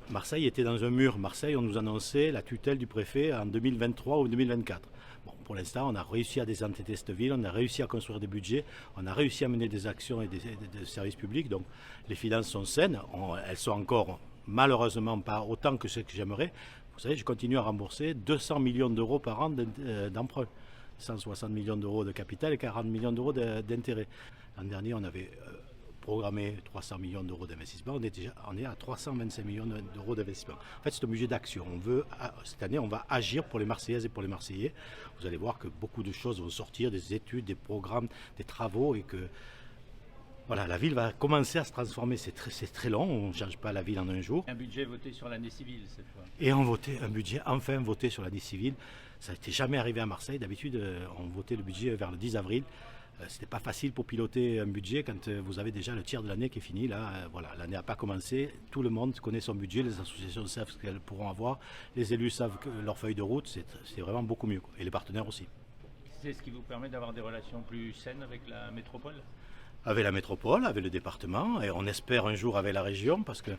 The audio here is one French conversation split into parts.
Marseille était dans un mur. Marseille, on nous annonçait la tutelle du préfet en 2023 ou 2024. Bon, pour l'instant, on a réussi à désentêter cette ville, on a réussi à construire des budgets, on a réussi à mener des actions et des services publics. Donc les finances sont saines, elles sont encore malheureusement pas autant que ce que j'aimerais. Vous savez, je continue à rembourser 200 millions d'euros par an d'emprunt. 160 millions d'euros de capital et 40 millions d'euros d'intérêt. L'an dernier, on avait programmé 300 millions d'euros d'investissement. On est à 325 millions d'euros d'investissement. En fait, c'est un budget d'action. Cette année, on va agir pour les Marseillaises et pour les Marseillais. Vous allez voir que beaucoup de choses vont sortir, des études, des programmes, des travaux, et que voilà, la ville va commencer à se transformer. C'est très long, on ne change pas la ville en un jour. Un budget voté sur l'année civile cette fois. Et un budget enfin voté sur l'année civile. Ça n'était jamais arrivé à Marseille. D'habitude, on votait le budget vers le 10 avril. C'était pas facile pour piloter un budget quand vous avez déjà le tiers de l'année qui est fini. Là, voilà, l'année n'a pas commencé. Tout le monde connaît son budget. Les associations savent ce qu'elles pourront avoir. Les élus savent que leur feuille de route. C'est vraiment beaucoup mieux. Et les partenaires aussi. C'est ce qui vous permet d'avoir des relations plus saines avec la métropole? Avec la métropole, avec le département, et on espère un jour avec la région, parce que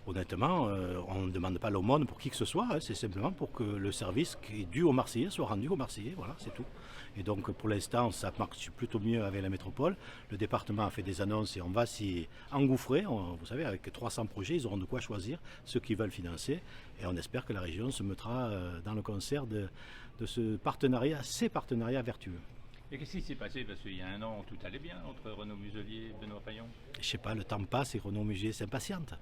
honnêtement, on ne demande pas l'aumône pour qui que ce soit, hein, c'est simplement pour que le service qui est dû aux Marseillais soit rendu aux Marseillais, voilà, c'est tout. Et donc pour l'instant, ça marche plutôt mieux avec la métropole. Le département a fait des annonces et on va s'y engouffrer. Vous savez, avec 300 projets, ils auront de quoi choisir ceux qui veulent financer, et on espère que la région se mettra dans le concert de ce partenariat, ces partenariats vertueux. Et qu'est-ce qui s'est passé? Parce qu'il y a un an, tout allait bien entre Renaud Muselier et Benoît Payon. Je sais pas, le temps passe et Renaud Muselier s'impatiente.